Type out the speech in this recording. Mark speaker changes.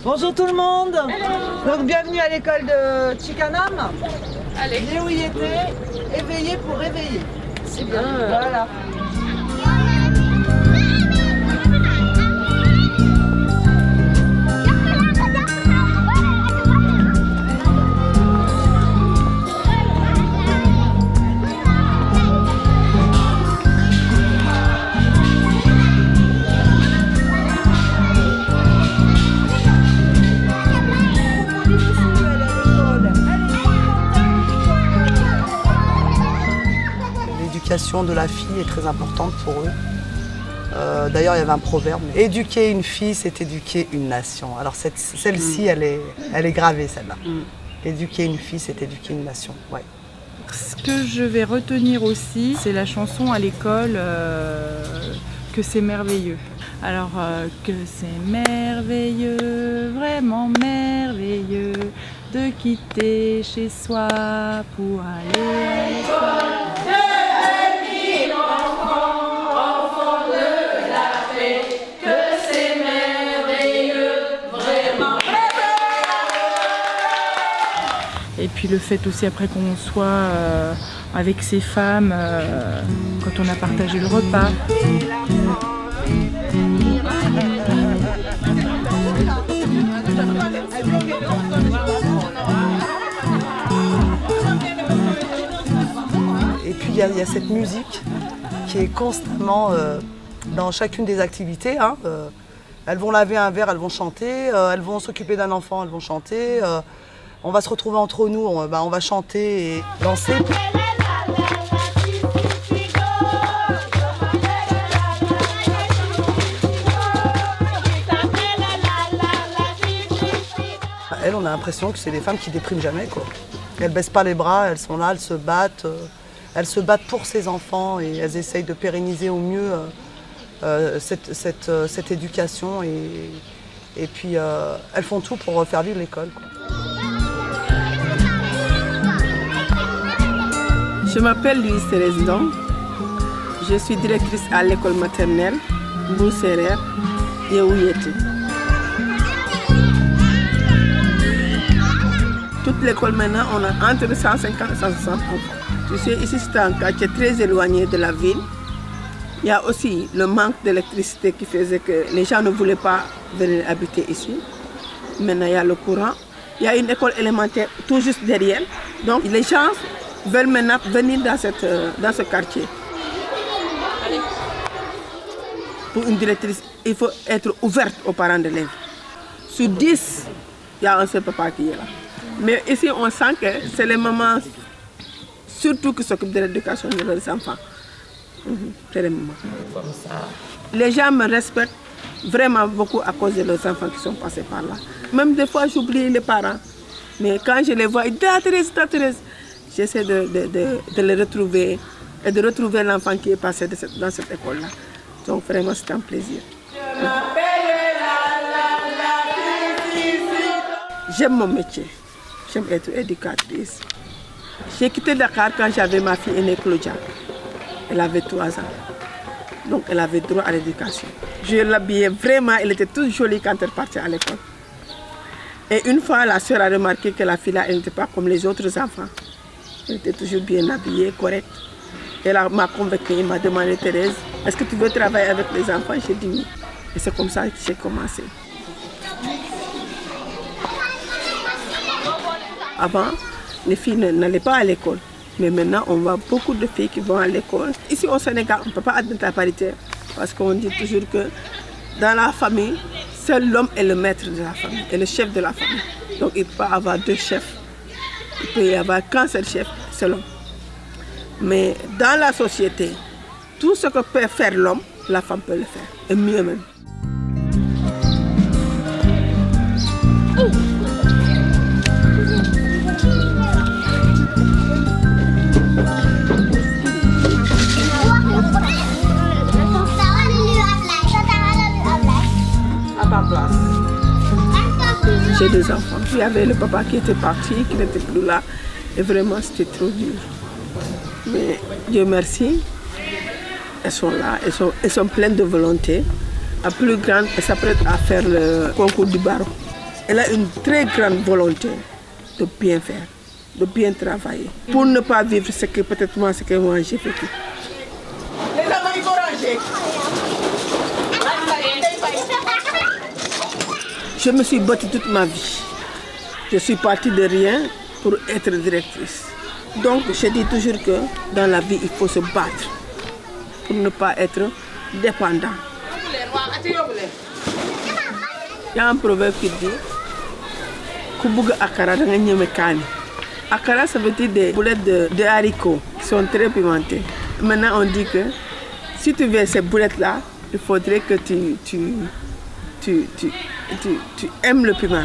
Speaker 1: Bonjour tout le monde. Donc bienvenue à l'école de Chicanam.
Speaker 2: Allez.
Speaker 1: Yeuyete, éveillé pour réveiller.
Speaker 2: C'est bien.
Speaker 1: Voilà.
Speaker 3: L'éducation de la fille est très importante pour eux. D'ailleurs, il y avait un proverbe, éduquer une fille, c'est éduquer une nation. Alors celle-ci, elle est gravée, celle-là. Éduquer une fille, c'est éduquer une nation. Ouais.
Speaker 4: Ce que je vais retenir aussi, c'est la chanson à l'école, que c'est merveilleux. Alors, que c'est merveilleux, vraiment merveilleux, de quitter chez soi pour aller à l'école. Et puis le fait aussi après qu'on soit avec ces femmes quand on a partagé le repas.
Speaker 3: Et puis il y a cette musique qui est constamment dans chacune des activités. Hein. Elles vont laver un verre, elles vont chanter, elles vont s'occuper d'un enfant, elles vont chanter. On va se retrouver entre nous, on va chanter et danser. Elles, on a l'impression que c'est des femmes qui dépriment jamais, quoi. Elles baissent pas les bras, elles sont là, elles se battent. Elles se battent pour ces enfants et elles essayent de pérenniser au mieux cette éducation. Et puis elles font tout pour faire vivre l'école, quoi.
Speaker 5: Je m'appelle Louise Thérèse Dom. Je suis directrice à l'école maternelle Bousserer Yeuyete. Toute l'école maintenant, on a entre 150 et 160 enfants. Tu sais, ici c'est un quartier très éloigné de la ville. Il y a aussi le manque d'électricité qui faisait que les gens ne voulaient pas venir habiter ici. Maintenant, il y a le courant. Il y a une école élémentaire tout juste derrière. Donc les gens veulent maintenant venir dans ce quartier. Pour une directrice, il faut être ouverte aux parents d'élèves. Sur 10, il y a un seul papa qui est là. Mais ici, on sent que c'est les mamans surtout qui s'occupent de l'éducation de leurs enfants. C'est les mamans. Les gens me respectent vraiment beaucoup à cause de leurs enfants qui sont passés par là. Même des fois, j'oublie les parents. Mais quand je les vois, ils disent « Thérèse ». J'essaie de les retrouver et de retrouver l'enfant qui est passé dans cette école-là. Donc vraiment, c'est un plaisir. J'aime mon métier. J'aime être éducatrice. J'ai quitté Dakar quand j'avais ma fille aînée Claudia. Elle avait 3 ans. Donc elle avait droit à l'éducation. Je l'habillais vraiment, elle était toute jolie quand elle partait à l'école. Et une fois, la sœur a remarqué que la fille là, elle n'était pas comme les autres enfants. Elle était toujours bien habillée, correcte. Elle m'a convaincue, elle m'a demandé, Thérèse, est-ce que tu veux travailler avec les enfants? J'ai dit oui. Et c'est comme ça que j'ai commencé. Avant, les filles n'allaient pas à l'école. Mais maintenant, on voit beaucoup de filles qui vont à l'école. Ici au Sénégal, on ne peut pas admettre la parité. Parce qu'on dit toujours que dans la famille, seul l'homme est le maître de la famille, est le chef de la famille. Donc il peut y avoir 2 chefs. Il peut y avoir qu'un seul chef, c'est l'homme. Mais dans la société, tout ce que peut faire l'homme, la femme peut le faire. Et mieux même. À ma place. J'ai 2 enfants. Il y avait le papa qui était parti, qui n'était plus là. Et vraiment, c'était trop dur. Mais Dieu merci, elles sont là, elles sont pleines de volonté. La plus grande, elle s'apprête à faire le concours du barreau. Elle a une très grande volonté de bien faire, de bien travailler, pour ne pas vivre ce que peut-être moi j'ai vécu. Les amants, il faut ranger. Je me suis battue toute ma vie. Je suis partie de rien pour être directrice. Donc, je dis toujours que dans la vie, il faut se battre pour ne pas être dépendant. Il y a un proverbe qui dit Kubuga akara da nganyeme kani. Akara, ça veut dire des boulettes de haricots qui sont très pimentées. Maintenant, on dit que si tu veux ces boulettes-là, il faudrait que tu aimes le piment.